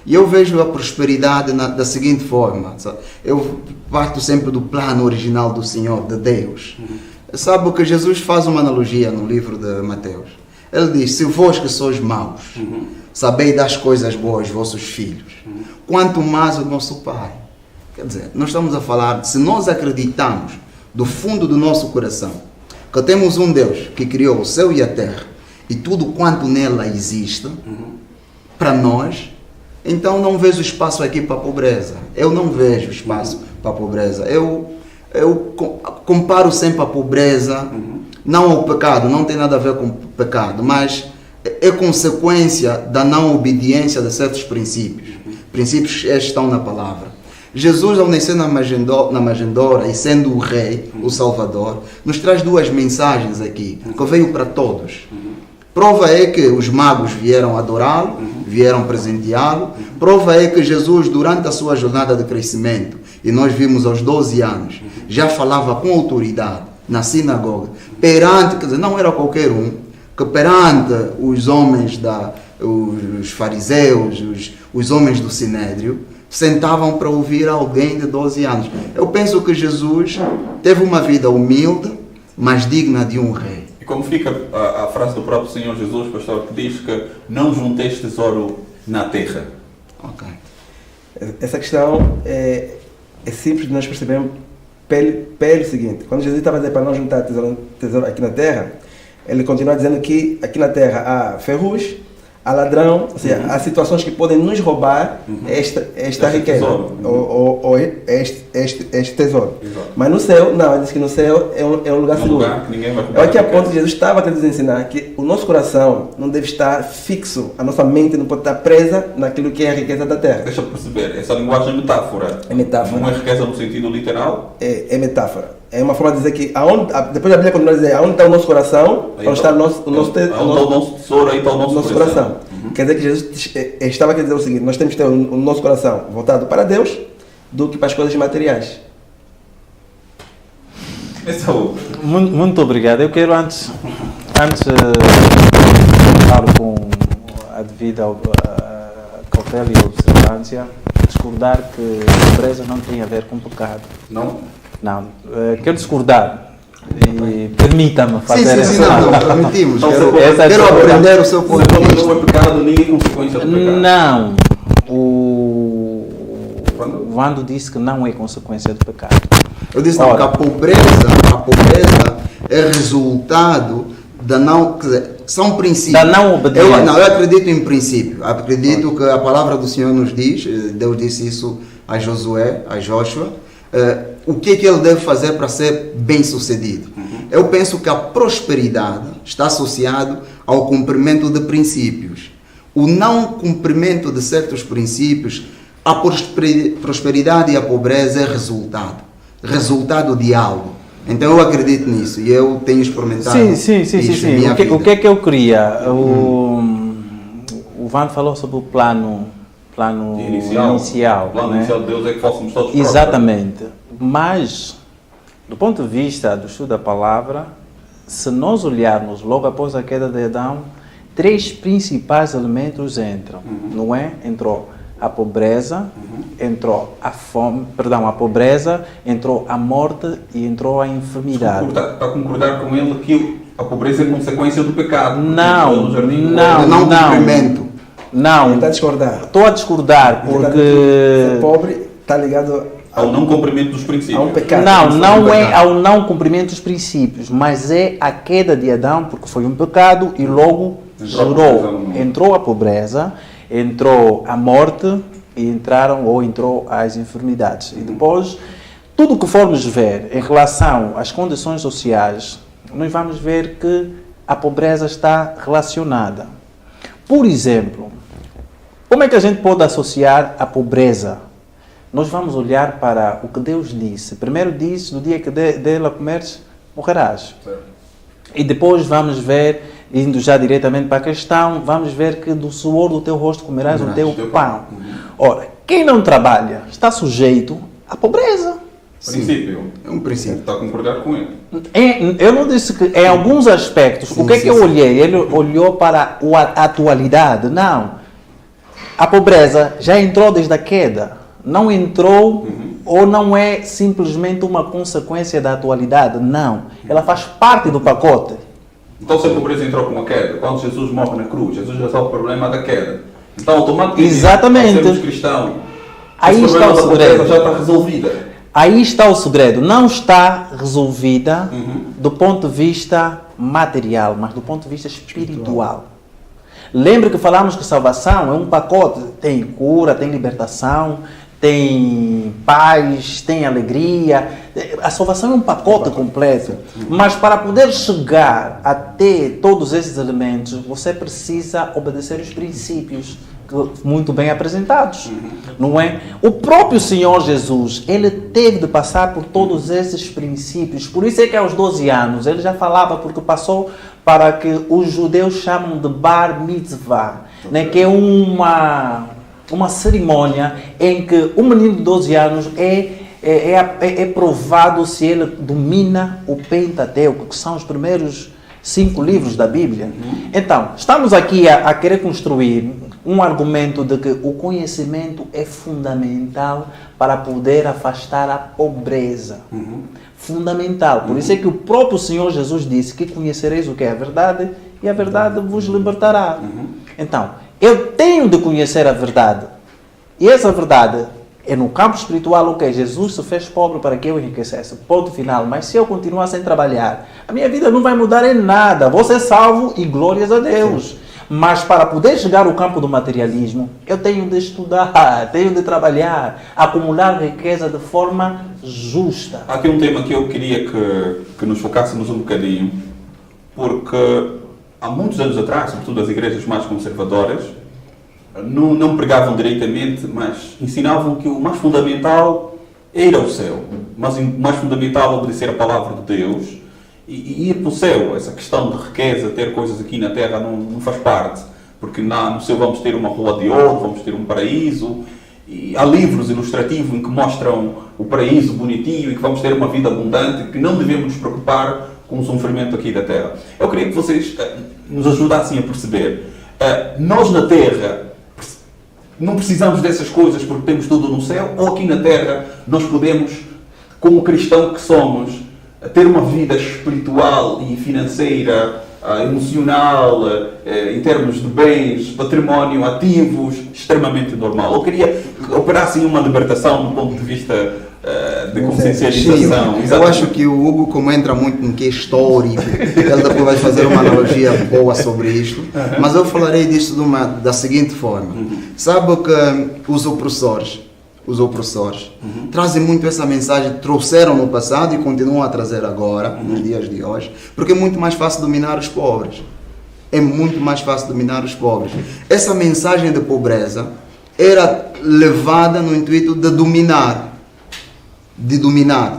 E eu vejo a prosperidade da seguinte forma. Sabe? Eu parto sempre do plano original do Senhor, de Deus. Sabe que Jesus faz uma analogia no livro de Mateus. Ele diz, se vós que sois maus, sabeis das coisas boas aos vossos filhos, quanto mais o nosso Pai. Quer dizer, nós estamos a falar, se nós acreditamos do fundo do nosso coração, que temos um Deus que criou o céu e a terra, e tudo quanto nela existe, para nós, então não vejo espaço aqui para a pobreza. Eu não vejo espaço para a pobreza. Eu comparo sempre a pobreza, não ao pecado, não tem nada a ver com o pecado, mas é consequência da não obediência de certos princípios. Princípios que estão na palavra. Jesus, ao nascer na manjedoura e sendo o Rei, o Salvador, nos traz duas mensagens aqui, que veio para todos. Prova é que os magos vieram adorá-lo, vieram presenteá-lo. Prova é que Jesus, durante a sua jornada de crescimento, e nós vimos aos 12 anos, já falava com autoridade na sinagoga, perante, quer dizer, não era qualquer um, que perante os homens, os fariseus, os homens do Sinédrio, sentavam para ouvir alguém de 12 anos. Eu penso que Jesus teve uma vida humilde, mas digna de um rei. E como fica a frase do próprio Senhor Jesus, pastor, que diz que não junteis tesouro na terra? Ok. Essa questão é simples de nós percebermos pelo seguinte. Quando Jesus estava dizendo para não juntar tesouro aqui na terra, ele continua dizendo que aqui na terra há ferrugem, há ladrão, ou seja, há situações que podem nos roubar esta riqueza, ou este tesouro. Exato. Mas no céu, não, ele diz que no céu é um lugar seguro. Lugar que ninguém vai roubar. É aqui a ponto que Jesus estava a nos ensinar que o nosso coração não deve estar fixo, a nossa mente não pode estar presa naquilo que é a riqueza da terra. Deixa eu perceber, essa linguagem é metáfora. É metáfora. Não é riqueza no sentido literal? É metáfora. É uma forma de dizer que depois a Bíblia continua a dizer aonde está o nosso coração, onde está o nosso tesouro, aí está o nosso coração. Quer dizer que Jesus estava a dizer o seguinte: nós temos que ter o nosso coração voltado para Deus do que para as coisas materiais. Muito obrigado. Eu quero antes falo com a devida cautela e observância, discordar que a pobreza não tem a ver com pecado. Não? Não, quero discordar e permita-me fazer sim, não, permitimos. Quero aprender o seu ponto de vista. Não é pecado, nem é consequência do pecado. Não, o Vando disse que não é consequência do pecado. Eu disse não, que a pobreza é resultado da não, quer dizer, são princípios. Da não obediência. Eu acredito em princípio. Acredito que a palavra do Senhor nos diz, Deus disse isso a Josué, a Joshua, o que ele deve fazer para ser bem sucedido. Eu penso que a prosperidade está associada ao cumprimento de princípios. O não cumprimento de certos princípios, a prosperidade e a pobreza é resultado de algo. Então eu acredito nisso e eu tenho experimentado. Sim. O que é que eu queria? O Van falou sobre o plano inicial. O plano inicial de Deus é que fôssemos todos prósperos. Exatamente. Mas, do ponto de vista do estudo da palavra, se nós olharmos logo após a queda de Adão, 3 principais elementos entram, não é? Entrou a pobreza, entrou a fome, a pobreza, entrou a morte e entrou a enfermidade. Para concordar com ele que a pobreza é consequência do pecado. Não. Cumprimento. Não. Está a discordar. Estou a discordar porque... Ser pobre está ligado ao não cumprimento dos princípios. A um pecado. Não é ao não cumprimento dos princípios, mas é a queda de Adão, porque foi um pecado e logo entrou a pobreza, entrou a morte e entrou as enfermidades. E depois, tudo o que formos ver em relação às condições sociais, nós vamos ver que a pobreza está relacionada. Por exemplo, como é que a gente pode associar a pobreza? Nós vamos olhar para o que Deus disse. Primeiro diz, no dia que dela comeres, morrerás. Certo. E depois vamos ver, indo já diretamente para a questão, vamos ver que do suor do teu rosto comerás o teu pão. Ora, quem não trabalha está sujeito à pobreza. Princípio. É um princípio. Está a concordar com ele. Eu não disse que em alguns aspectos. O que é que eu olhei? Ele olhou para a atualidade. Não. A pobreza já entrou desde a queda. Não entrou ou não é simplesmente uma consequência da atualidade. Não. Ela faz parte do pacote. Então se a pobreza entrou com a queda, quando Jesus morre na cruz, Jesus resolve o problema da queda. Então automaticamente, Exatamente. ao sermos cristãos, Aí esse está problema o da pobreza segredo. já está resolvida. Aí está o segredo. Não está resolvida do ponto de vista material, mas do ponto de vista espiritual. Lembre que falamos que salvação é um pacote. Tem cura, tem libertação, tem paz, tem alegria. A salvação é um pacote completo. Mas para poder chegar a ter todos esses elementos, você precisa obedecer os princípios muito bem apresentados, não é? O próprio Senhor Jesus, ele teve de passar por todos esses princípios. Por isso é que aos 12 anos ele já falava, porque passou para que os judeus chamam de Bar Mitzvah, né? Que é uma cerimônia em que um menino de 12 anos é provado se ele domina o Pentateuco, que são os primeiros 5 livros da Bíblia. Então, estamos aqui a querer construir um argumento de que o conhecimento é fundamental para poder afastar a pobreza. Fundamental. Por isso é que o próprio Senhor Jesus disse que conhecereis o que é a verdade e a verdade vos libertará. Então, eu tenho de conhecer a verdade. E essa verdade é no campo espiritual, ok, Jesus se fez pobre para que eu enriquecesse. Ponto final. Mas se eu continuar sem trabalhar, a minha vida não vai mudar em nada. Vou ser salvo e glórias a Deus. Mas para poder chegar ao campo do materialismo, eu tenho de estudar, tenho de trabalhar, acumular riqueza de forma justa. Há aqui um tema que eu queria que nos focássemos um bocadinho, porque há muitos anos atrás, sobretudo as igrejas mais conservadoras, não pregavam diretamente, mas ensinavam que o mais fundamental é ir ao céu. Mas o mais fundamental é obedecer a palavra de Deus e ir para o céu. Essa questão de riqueza, ter coisas aqui na terra não faz parte. Porque no céu vamos ter uma rua de ouro, vamos ter um paraíso. E há livros ilustrativos em que mostram o paraíso bonitinho e que vamos ter uma vida abundante, que não devemos nos preocupar com o sofrimento aqui da terra. Eu queria que vocês nos ajudassem a perceber. Nós na terra não precisamos dessas coisas porque temos tudo no céu, ou aqui na terra nós podemos, como cristão que somos, ter uma vida espiritual e financeira, emocional, em termos de bens, património, ativos, extremamente normal. Eu queria que operassem uma libertação do ponto de vista de consciencialização. Eu acho que o Hugo, como entra muito no que é histórico, ele depois vai fazer uma analogia boa sobre isto, mas eu falarei disto da seguinte forma. Sabe que os opressores trazem muito essa mensagem, trouxeram no passado e continuam a trazer agora, nos dias de hoje, porque é muito mais fácil dominar os pobres. É muito mais fácil dominar os pobres. Essa mensagem de pobreza era levada no intuito de dominar,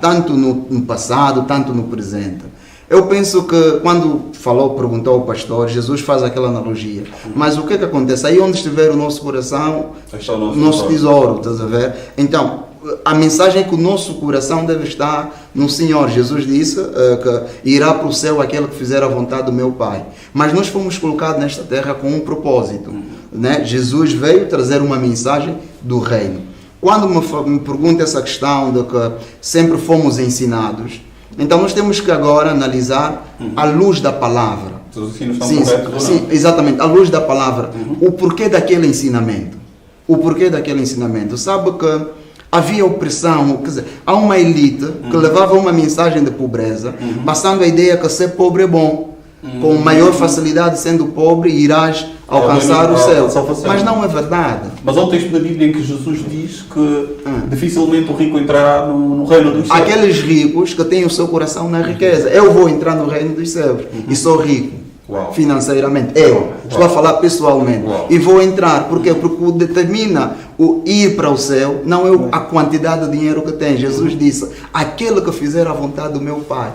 tanto no passado, tanto no presente. Eu penso que quando perguntou ao pastor, Jesus faz aquela analogia. Mas o que é que acontece? Aí onde estiver o nosso coração, está o nosso tesouro, estás a ver? Então, a mensagem é que o nosso coração deve estar no Senhor. Jesus disse que irá para o céu aquele que fizer a vontade do meu Pai. Mas nós fomos colocados nesta terra com um propósito. Né? Jesus veio trazer uma mensagem do reino. Quando me pergunta essa questão de que sempre fomos ensinados, então nós temos que agora analisar à luz da palavra. Os ensinos estão corretos ou não? Sim, exatamente, à luz da palavra. O porquê daquele ensinamento. Sabe que havia opressão, quer dizer, há uma elite que levava uma mensagem de pobreza, passando a ideia que ser pobre é bom. Com maior facilidade, sendo pobre, irás alcançar o céu. Mas não é verdade. Mas há um texto da Bíblia em que Jesus diz que dificilmente o rico entrará no reino dos céus. Aqueles ricos que têm o seu coração na riqueza. Eu vou entrar no reino dos céus e sou rico. Financeiramente. Estou a falar pessoalmente. E vou entrar. Por quê? Porque o determina o ir para o céu não é a quantidade de dinheiro que tem. Jesus disse, aquele que fizer a vontade do meu Pai.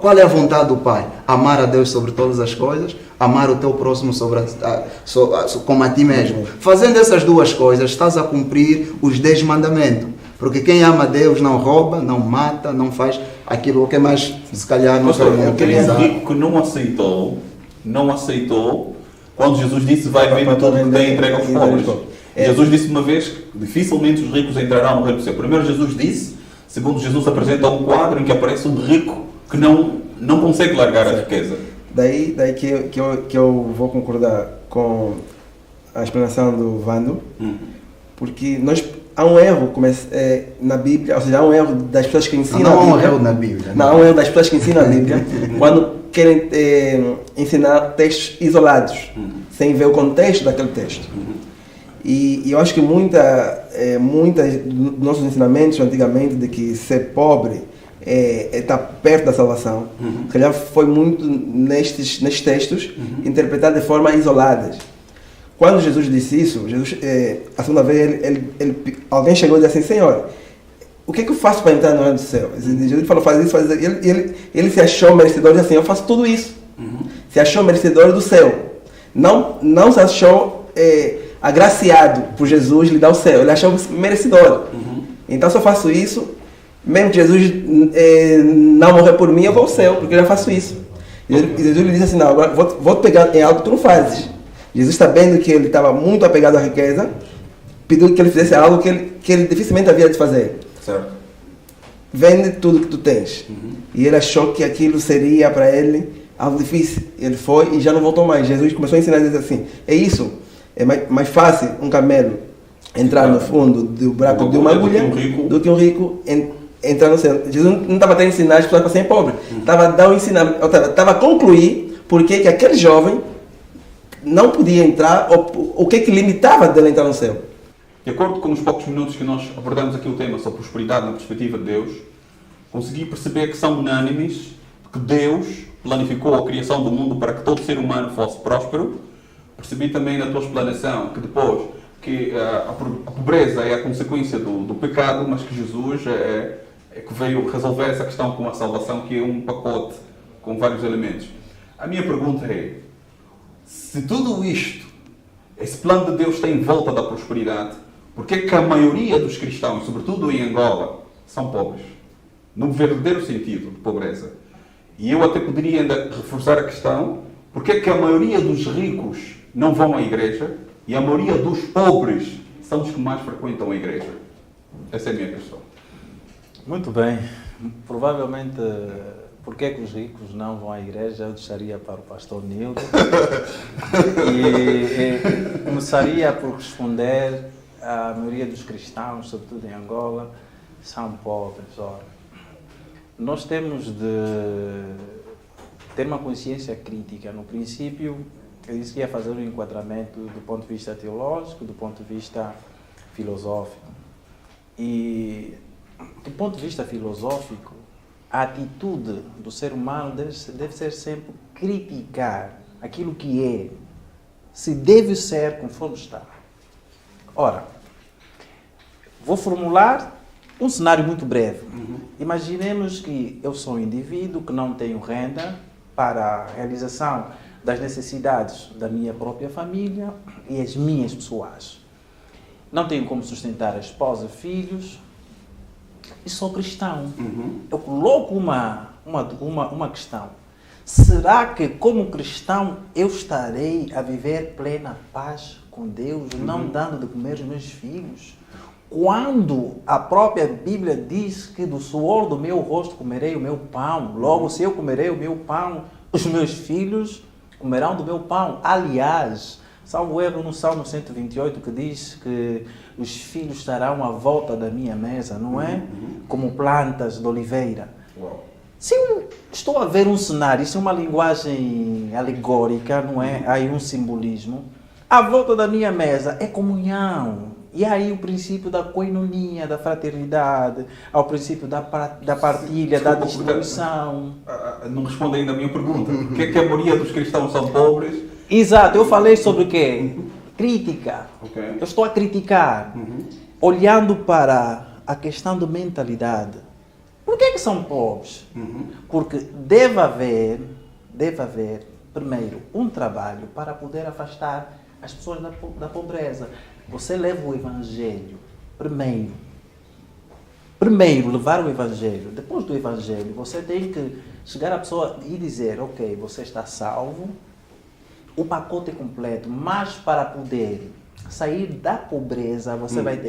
Qual é a vontade do Pai? Amar a Deus sobre todas as coisas, amar o teu próximo como a ti mesmo. Fazendo essas duas coisas, estás a cumprir os 10 mandamentos. Porque quem ama a Deus não rouba, não mata, não faz aquilo que mais, se calhar, não queremos utilizar. Aquele rico que não aceitou, quando Jesus disse, vai ver tudo que tem entregue aos pobres. Jesus disse uma vez que dificilmente os ricos entrarão no reino do céu. Primeiro Jesus disse, segundo Jesus apresenta um quadro em que aparece um rico que não consegue largar a riqueza. Daí que eu vou concordar com a explanação do Vando, porque há um erro na Bíblia, ou seja, há um erro das pessoas que ensinam Não a há um Bíblia. erro na Bíblia. Não, há um erro das pessoas que ensinam a Bíblia quando querem ensinar textos isolados, sem ver o contexto daquele texto. E eu acho que muitas dos nossos ensinamentos antigamente de que ser pobre está perto da salvação, se calhar foi muito nestes textos interpretado de forma isoladas. Quando Jesus disse isso, a segunda vez alguém chegou e disse assim: Senhor, o que é que eu faço para entrar no reino do céu? Jesus falou: faz isso, faz isso. Ele se achou merecedor e disse assim: eu faço tudo isso. Se achou merecedor do céu. Não se achou agraciado por Jesus lhe dar o céu. Ele achou merecedor. Então, se eu faço isso, mesmo que Jesus não morrer por mim, eu vou ao céu, porque eu já faço isso. E Jesus lhe disse assim: não, agora vou te pegar em algo que tu não fazes. Jesus, sabendo que ele estava muito apegado à riqueza, pediu que ele fizesse algo que ele dificilmente havia de fazer. Certo. Vende tudo que tu tens. E ele achou que aquilo seria para ele algo difícil. Ele foi e já não voltou mais. Jesus começou a ensinar a dizer assim: é isso, é mais fácil um camelo entrar no fundo do buraco de uma agulha do que um rico entrar no céu. Jesus não estava tentando ensinar as pessoas para serem pobres. Estava a concluir porque que aquele jovem não podia entrar, o que limitava dele entrar no céu. De acordo com os poucos minutos que nós abordamos aqui o tema sobre prosperidade na perspectiva de Deus, consegui perceber que são unânimes que Deus planificou a criação do mundo para que todo ser humano fosse próspero. Percebi também na tua explanação que depois que a pobreza é a consequência do pecado, mas que Jesus é que veio resolver essa questão com a salvação, que é um pacote com vários elementos. A minha pergunta é: se tudo isto, esse plano de Deus tem em volta da prosperidade, por que é que a maioria dos cristãos, sobretudo em Angola, são pobres? No verdadeiro sentido de pobreza. E eu até poderia ainda reforçar a questão: por que é que a maioria dos ricos não vão à igreja e a maioria dos pobres são os que mais frequentam a igreja? Essa é a minha questão. Muito bem. Provavelmente, por que é que os ricos não vão à igreja? Eu deixaria para o pastor Nildo. E começaria por responder: a maioria dos cristãos, sobretudo em Angola, são pobres. Ora, nós temos de ter uma consciência crítica. No princípio, eu disse que ia fazer um enquadramento do ponto de vista teológico, do ponto de vista filosófico. E, do ponto de vista filosófico, a atitude do ser humano deve ser sempre criticar aquilo que é, se deve ser conforme está. Ora, vou formular um cenário muito breve. Imaginemos que eu sou um indivíduo que não tenho renda para a realização das necessidades da minha própria família e as minhas pessoais. Não tenho como sustentar a esposa, filhos, e sou cristão. Eu coloco uma questão: será que como cristão eu estarei a viver plena paz com Deus, não dando de comer aos meus filhos? Quando a própria Bíblia diz que do suor do meu rosto comerei o meu pão, logo se eu comerei o meu pão, os meus filhos comerão do meu pão. Aliás, salvo erro no Salmo 128 que diz que os filhos estarão à volta da minha mesa, não é? Como plantas de oliveira. Se eu estou a ver um cenário, isso é uma linguagem alegórica, não é? Há aí um simbolismo. À volta da minha mesa é comunhão. E aí o princípio da koinonia, da fraternidade, ao princípio da partilha, da distribuição. Não responde ainda a minha pergunta. Por que é que a maioria dos cristãos são pobres? Exato, eu falei sobre o quê? Crítica. Okay. Eu estou a criticar, olhando para a questão de mentalidade. Por que é que são pobres? Porque deve haver, primeiro, um trabalho para poder afastar as pessoas da pobreza. Você leva o Evangelho, primeiro levar o Evangelho. Depois do Evangelho, você tem que chegar à pessoa e dizer: ok, você está salvo, o pacote é completo, mas para poder sair da pobreza, você vai ter